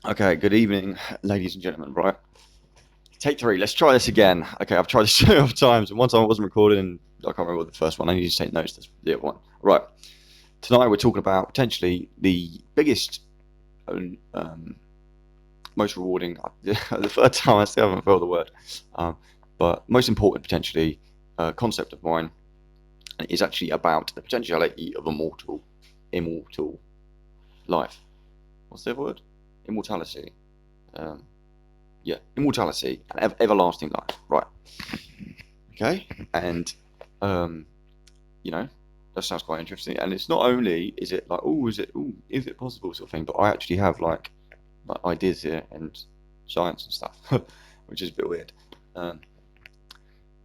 Okay, good evening, ladies and gentlemen. Right, take three. Let's try this again. Okay, I've tried this enough times, and one time I wasn't recording, and I can't remember what the first one. I need to take notes. That's the other one. Right, tonight we're talking about potentially the biggest, um, most rewarding. The third time I still haven't felt the word, um, but most important potentially concept of mine is actually about the potentiality of immortal life. What's the other word? Immortality. Um, yeah, immortality and everlasting life. Right. Okay. And um, you know, that sounds quite interesting. And it's not only is it like, is it possible sort of thing, but I actually have like ideas here and science and stuff, which is a bit weird. Um,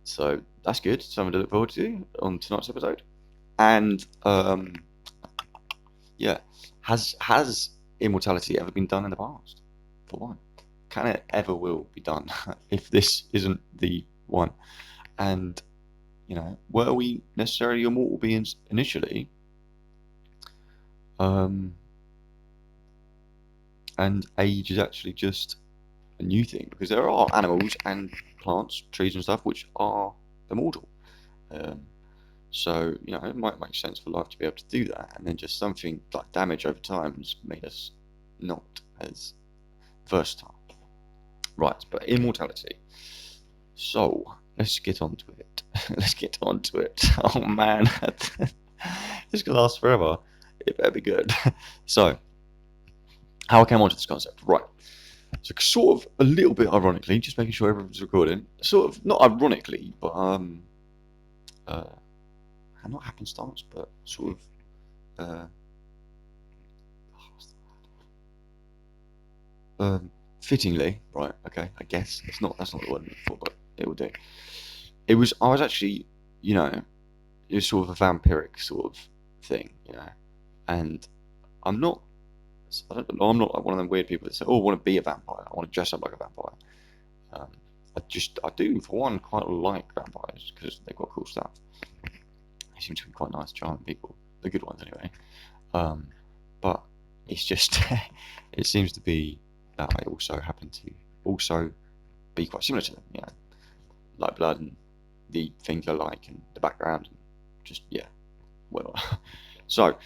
so that's good. Something to look forward to on tonight's episode. And yeah, has immortality ever been done in the past? For one, can it ever will be done if this isn't the one? And were we necessarily immortal beings initially? Um, and age is actually just a new thing because there are animals and plants, trees and stuff which are immortal. Um, so it might make sense for life to be able to do that, and then just something like damage over time has made us not as versatile. Right, but immortality. So let's get on to it. Let's get on to it. Oh man, this could last forever. It better be good. So, how I came onto this concept, right? So, sort of a little bit ironically, just making sure everyone's recording. Sort of not ironically, but uh, not happenstance, but sort of um, fittingly, right? Okay, I guess it's not. That's not the word I'm looking for, but it will do. It was. I was actually, you know, it was sort of a vampiric sort of thing, and I'm not. I don't know. I'm not like one of them weird people that say, "Oh, I want to be a vampire. I want to dress up like a vampire." Um, I do for one quite like vampires because they've got cool stuff. They seem to be quite nice, charming people, the good ones anyway. Um, but it's just, it seems to be that I also happen to also be quite similar to them. Like blood and the things I like and the background and just well. So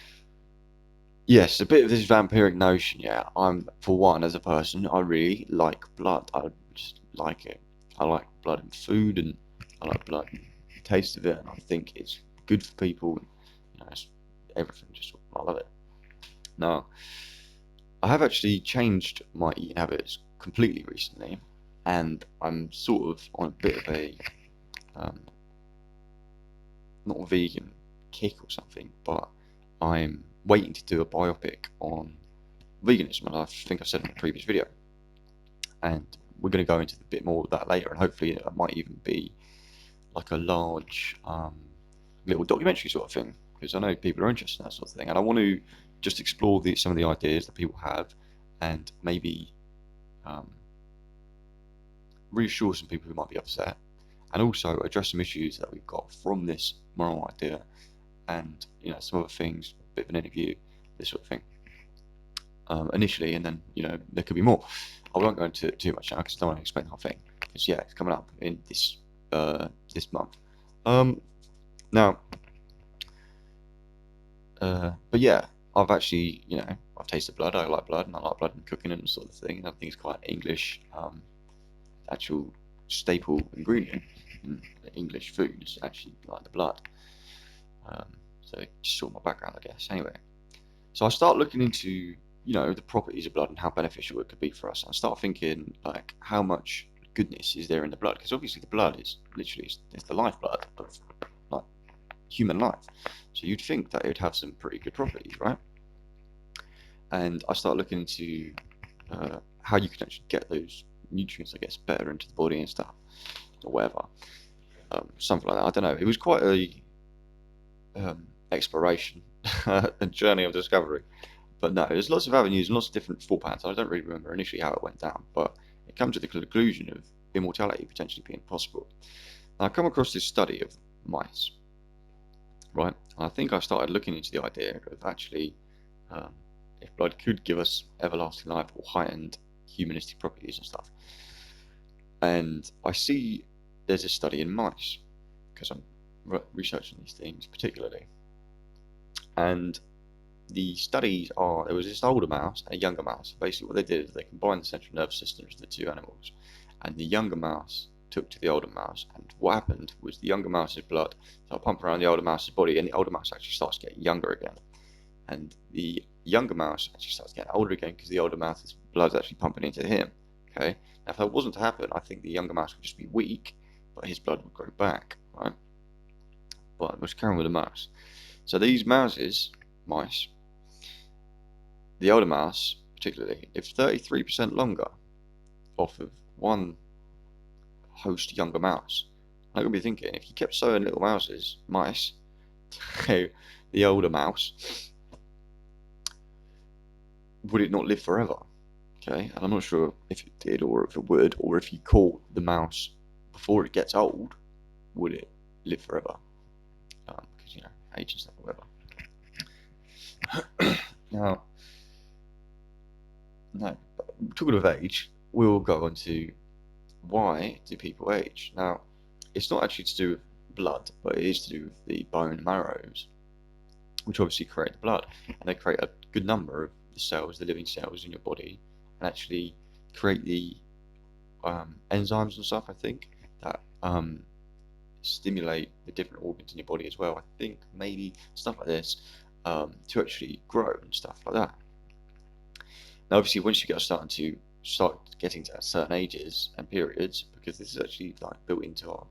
yes, a bit of this vampiric notion. Yeah, I'm for one as a person, I really like blood. I just like it. I like blood in food, and I like blood and the taste of it, and I think it's good for people. And, it's everything. Just I love it. Now, I have actually changed my eating habits completely recently, and I'm sort of on a bit of a um, not a vegan kick or something, but I'm waiting to do a biopic on veganism, and I think I said in a previous video, and we're going to go into a bit more of that later, and hopefully it might even be like a large little documentary sort of thing, because I know people are interested in that sort of thing, and I want to just explore some of the ideas that people have, and maybe um, reassure some people who might be upset, and also address some issues that we've got from this moral idea, and some other things, a bit of an interview, this sort of thing. Initially, and then there could be more. I won't go into too much now because I don't want to explain the whole thing. Because it's coming up in this month. Um, Now, but yeah, I've actually I've tasted blood. I like blood, and I like blood and cooking and sort of thing. And I think it's quite English, actual staple ingredient in English food is actually like the blood. Um, so just sort of my background, I guess. Anyway, so I start looking into the properties of blood and how beneficial it could be for us. And I start thinking like how much goodness is there in the blood, because obviously the blood is literally it's the lifeblood of like human life. So you'd think that it would have some pretty good properties, right? And I start looking into how you can actually get those nutrients, I guess, better into the body and stuff, or whatever, something like that. I don't know. It was quite a exploration, a journey of discovery. But no, there's lots of avenues and lots of different thought patterns. I don't really remember initially how it went down, but it comes to the conclusion of immortality potentially being possible. And I come across this study of mice, right? And I think I started looking into the idea of actually um, if blood could give us everlasting life or heightened humanistic properties and stuff. And I see there's a study in mice, because I'm researching these things particularly. And the studies are, there was this older mouse and a younger mouse. Basically what they did is they combined the central nervous systems of the two animals, and the younger mouse took to the older mouse, and what happened was the younger mouse's blood started pumping around the older mouse's body, and the older mouse actually starts getting younger again, and the younger mouse actually starts getting older again because the older mouse's blood's actually pumping into him. Okay, now if that wasn't to happen, I think the younger mouse would just be weak, but his blood would grow back, right? But let's carry on with the mouse. So these mice, the older mouse particularly, lives 33% longer off of one host younger mouse. I'm gonna be thinking, if you kept sowing little mice, to the older mouse, would it not live forever? Okay, and I'm not sure if it did or if it would, or if you caught the mouse before it gets old, would it live forever? Because, you know, age and stuff or whatever. Now, no, talking of age, we'll go on to why do people age? Now, it's not actually to do with blood, but it is to do with the bone marrows, which obviously create the blood, and they create a good number of the cells, the living cells in your body, and actually create the enzymes and stuff, I think, that stimulate the different organs in your body as well. I think maybe stuff like this to actually grow and stuff like that. Now, obviously, once you start getting to certain ages and periods, because this is actually like built into our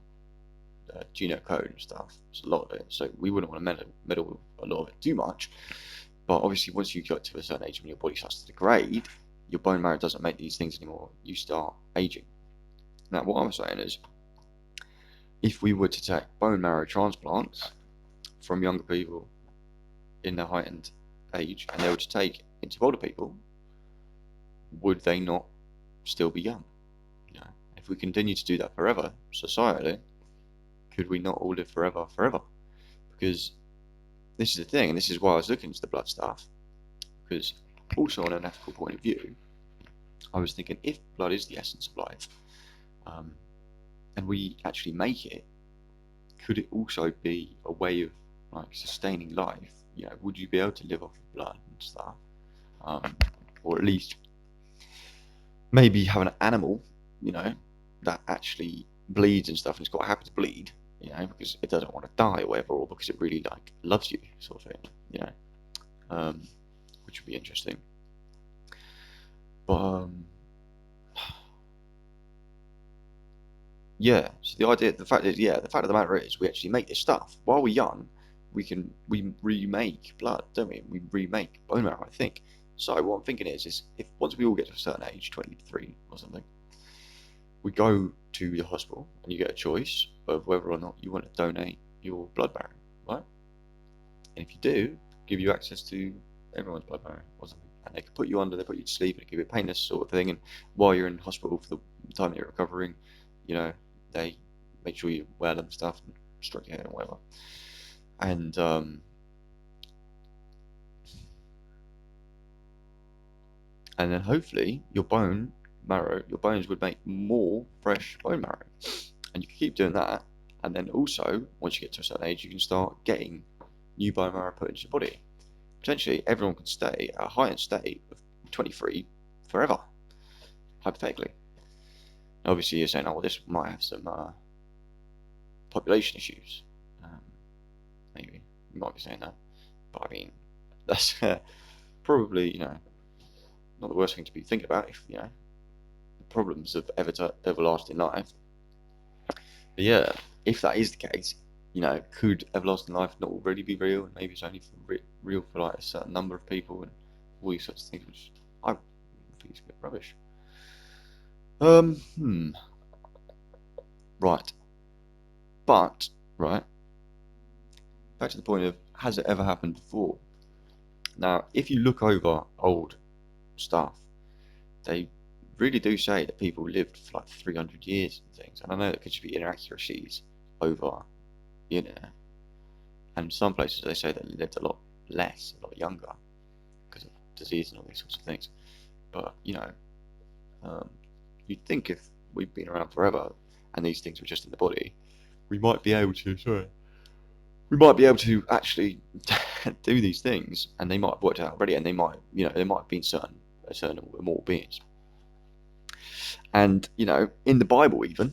genome code and stuff, it's a lot of it, so we wouldn't want to meddle with a lot of it too much. But obviously, once you get to a certain age when your body starts to degrade, your bone marrow doesn't make these things anymore, you start aging. Now, what I'm saying is, if we were to take bone marrow transplants from younger people in their heightened age, and they were to take into older people, would they not still be young? You know, if we continue to do that forever, societally, could we not all live forever? Because this is the thing, and this is why I was looking into the blood stuff, because also on an ethical point of view, I was thinking, if blood is the essence of life, and we actually make it, could it also be a way of like sustaining life? You know, would you be able to live off of blood and stuff, or at least maybe have an animal, you know, that actually bleeds and stuff, and it's quite happy to bleed, you know, because it doesn't want to die or whatever, or because it really like loves you, sort of thing, you know, which would be interesting. But yeah, so the fact of the matter is, we actually make this stuff while we're young. We remake blood, don't we? We remake bone marrow, I think. So what I'm thinking is if once we all get to a certain age, 23 or something, we go to the hospital and you get a choice of whether or not you want to donate your blood marrow, right? And if you do, give you access to everyone's blood marrow or something, and they can put you under, they put you to sleep, and give you a painless sort of thing. And while you're in hospital for the time that you're recovering, you know, they make sure you're well and stuff, and stroke your hair and whatever. And then hopefully your bones would make more fresh bone marrow, and you can keep doing that. And then also, once you get to a certain age, you can start getting new bone marrow put into your body. Potentially, everyone could stay at a heightened state of 23 forever, hypothetically. Obviously, you're saying, oh, well, this might have some population issues. Maybe you might be saying that, but I mean, that's probably, you know, not the worst thing to be thinking about, if, you know, the problems of everlasting life. But yeah, if that is the case, you know, could everlasting life not really be real? And maybe it's only real for like a certain number of people and all these sorts of things, which I think is a bit rubbish. Right. But, right, back to the point of, has it ever happened before? Now, if you look over old stuff, they really do say that people lived for like 300 years and things. And I know that could just be inaccuracies over the internet. And some places they say that they lived a lot less, a lot younger, because of disease and all these sorts of things. But you'd think if we've been around forever and these things were just in the body, we might be able to. Sorry. We might be able to actually do these things, and they might have worked out already, and they might, there might have been certain immortal beings. And in the Bible, even,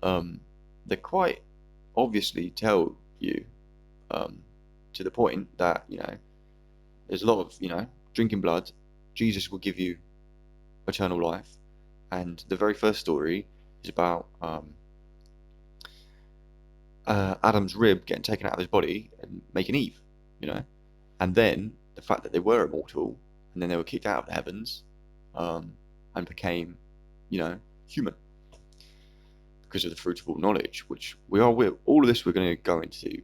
they quite obviously tell you, to the point that there's a lot of drinking blood. Jesus will give you eternal life, and the very first story is about Adam's rib getting taken out of his body and making Eve, and then the fact that they were immortal, and then they were kicked out of the heavens, and became, human because of the fruit of all knowledge, which we're all of this we're going to go into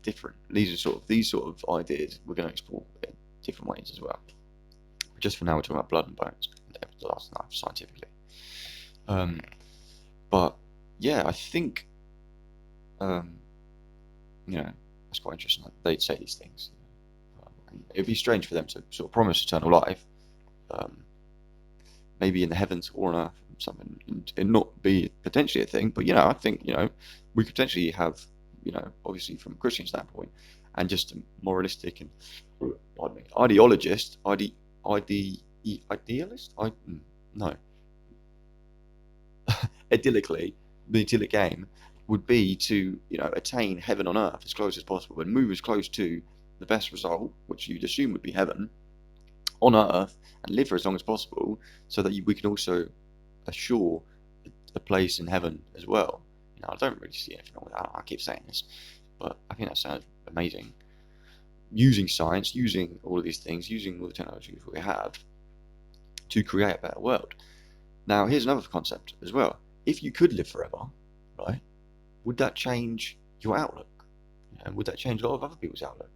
different. These sort of ideas we're going to explore in different ways as well. But just for now, we're talking about blood and bones and the last life scientifically. But yeah, I think. That's quite interesting. They'd say these things. It'd be strange for them to sort of promise eternal life, maybe in the heavens or on earth, something, and not be potentially a thing. But I think we could potentially have, obviously from a Christian standpoint, and just a moralistic and ideologist, idealist, no, idyllically, the idyllic aim would be to attain heaven on earth as close as possible and move as close to the best result, which you'd assume would be heaven on earth, and live for as long as possible, so that we can also assure a place in heaven as well. I don't really see anything wrong with that. I keep saying this, but I think that sounds amazing. Using science, using all of these things, using all the technologies we have to create a better world. Now, here's another concept as well. If you could live forever, right, would that change your outlook? And would that change a lot of other people's outlook?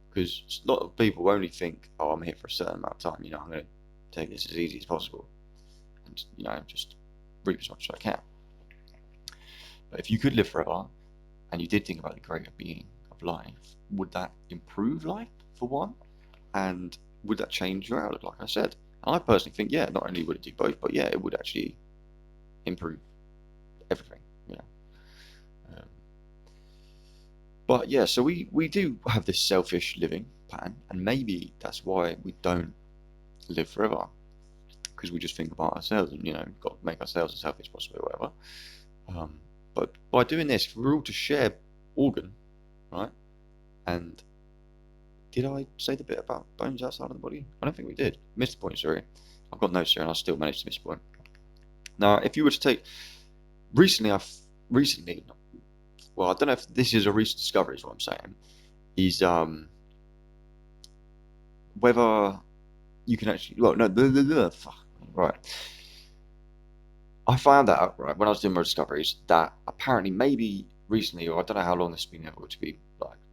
Because a lot of people only think, oh, I'm here for a certain amount of time. I'm going to take this as easy as possible, and just reap as much as I can. But if you could live forever, and you did think about the greater being of life, would that improve life for one? And would that change your outlook? Like I said, and I personally think, yeah, not only would it do both, but yeah, it would actually improve everything. But yeah, so we do have this selfish living pattern, and maybe that's why we don't live forever, because we just think about ourselves and got to make ourselves as healthy as possible, or whatever. But by doing this, if we're all to share organ, right? And did I say the bit about bones outside of the body? I don't think we did. Missed the point, sorry. I've got notes here, and I still managed to miss the point. Now, if you were to take recently, well, I don't know if this is a recent discovery, is what I'm saying, is whether you can actually, well, no, right. I found out, right, when I was doing my discoveries, that apparently maybe recently, or I don't know how long this has been able to be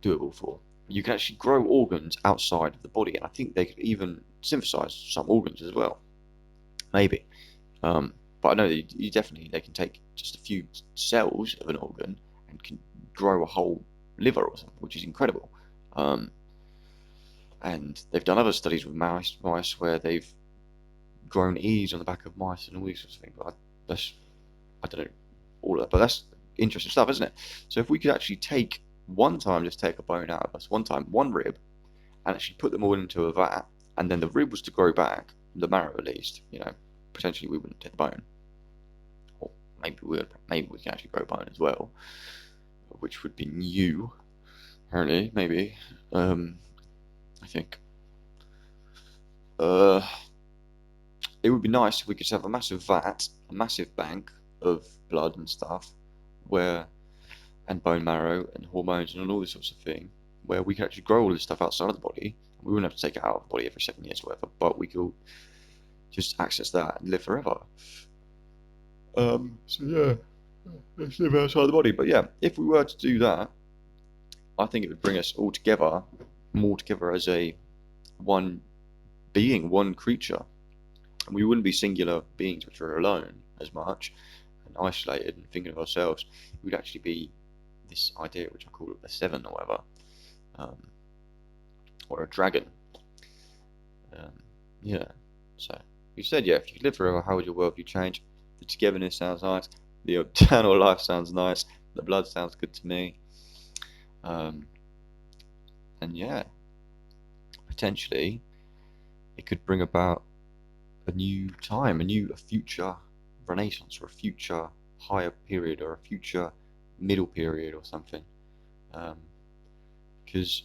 doable for, you can actually grow organs outside of the body, and I think they could even synthesize some organs as well, maybe. But I know that they can take just a few cells of an organ and can grow a whole liver or something, which is incredible. And they've done other studies with mice where they've grown ears on the back of mice and all these sorts of things. But I don't know all of that, but that's interesting stuff, isn't it? So if we could actually take just take a bone out of us one rib, and actually put them all into a vat, and then the rib was to grow back, the marrow at least, potentially we wouldn't take the bone. Or maybe we can actually grow bone as well, which would be new, apparently, maybe. I think. It would be nice if we could have a massive vat, a massive bank of blood and stuff, and bone marrow and hormones and all this sorts of thing, where we could actually grow all this stuff outside of the body. We wouldn't have to take it out of the body every 7 years or whatever, but we could just access that and live forever. So yeah, let's live outside the body. But yeah, if we were to do that, I think it would bring us all together, more together as one being, one creature. And we wouldn't be singular beings which are alone as much and isolated and thinking of ourselves. It would actually be this idea which I call a seven or whatever, or a dragon. Um, yeah. So you said, yeah, if you could live forever, how would your worldview change? The togetherness sounds nice. The eternal life sounds nice. The blood sounds good to me. Um, and yeah, potentially it could bring about a new time, a future renaissance, or a future higher period, or a future middle period, or something. Because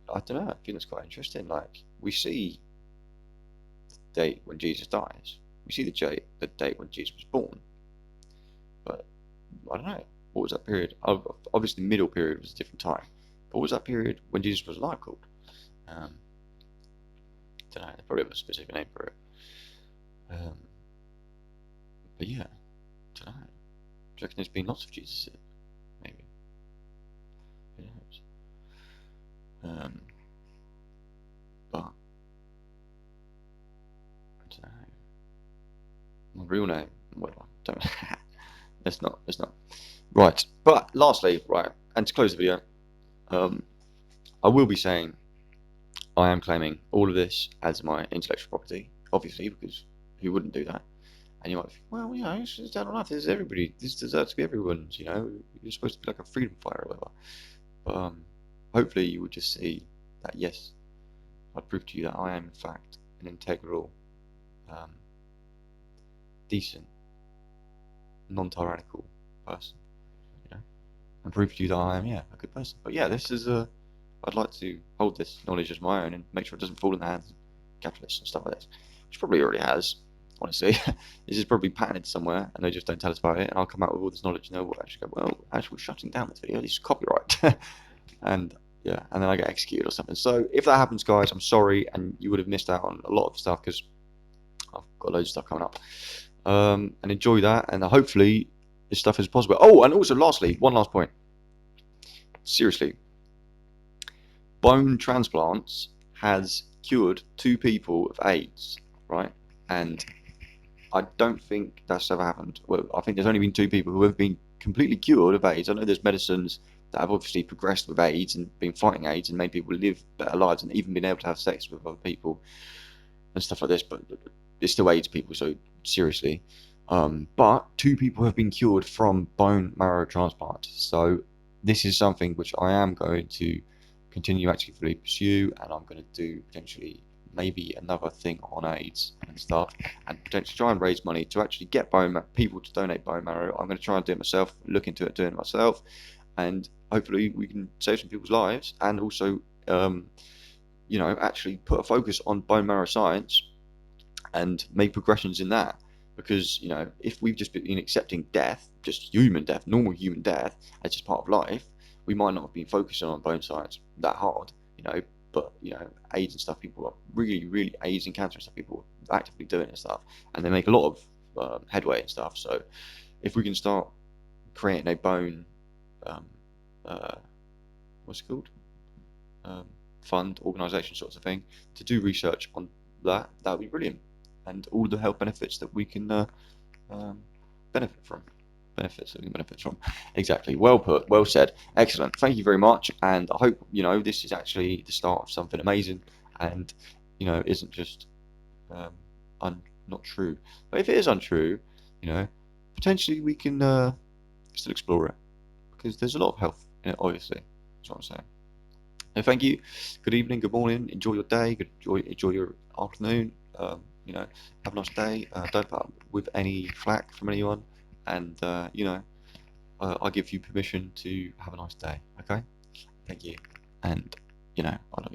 I don't know, I think it's quite interesting. Like, we see the date when Jesus dies, we see the date when Jesus was born, but I don't know, what was that period? Obviously, the middle period was a different time, but what was that period when Jesus was alive called? Um, don't know. They probably have a specific name for it. But yeah, don't know. Do you reckon there's been lots of Jesus? Maybe. Who knows? But I don't know. My real name. Well, don't. Let's not. Let's not. Right. But lastly, right, and to close the video, I will be saying I am claiming all of this as my intellectual property, obviously, because who wouldn't do that? And you might think, well, it's just down on earth. This is everybody. This deserves to be everyone's. You're supposed to be like a freedom fighter or whatever. But hopefully, you would just see that yes, I prove to you that I am in fact an integral, um, decent, non-tyrannical person. And prove to you that I am, a good person. But yeah, this is I'd like to hold this knowledge as my own and make sure it doesn't fall in the hands of capitalists and stuff like this, which probably already has. Honestly, this is probably patented somewhere, and they just don't tell us about it. And I'll come out with all this knowledge, and they'll actually go, "Well, actually, we're shutting down this video. This is copyright." And yeah, and then I get executed or something. So if that happens, guys, I'm sorry, and you would have missed out on a lot of stuff because I've got loads of stuff coming up. And enjoy that, and hopefully this stuff is possible. Oh, and also, lastly, one last point. Seriously, bone transplants has cured 2 people of AIDS, right? And I don't think that's ever happened. Well, I think there's only been 2 people who have been completely cured of AIDS. I know there's medicines that have obviously progressed with AIDS and been fighting AIDS and made people live better lives and even been able to have sex with other people and stuff like this, but it's still AIDS people, so seriously. But 2 people have been cured from bone marrow transplant. So this is something which I am going to continue actively pursue, and I'm going to do potentially maybe another thing on AIDS and stuff, and potentially try and raise money to actually get people to donate bone marrow. I'm going to try and do it myself, look into it, doing it myself, and hopefully we can save some people's lives, and also actually put a focus on bone marrow science and make progressions in that. Because if we've just been accepting death, just human death, normal human death, as just part of life, we might not have been focusing on bone science that hard. But AIDS and stuff, people are really, really AIDS and cancer and stuff, people are actively doing it and stuff, and they make a lot of headway and stuff. So if we can start creating a bone, what's it called? Fund, organisation sorts of thing, to do research on that would be brilliant. And all the health benefits that we can benefit from. Benefits that we can benefit from. Exactly. Well put. Well said. Excellent. Thank you very much. And I hope this is actually the start of something amazing, and isn't just not true. But if it is untrue, potentially we can still explore it, because there's a lot of health in it. Obviously, that's what I'm saying. So thank you. Good evening. Good morning. Enjoy your day. Enjoy your afternoon. Have a nice day. Don't put up with any flack from anyone, and I give you permission to have a nice day. Okay? Thank you, and I love you.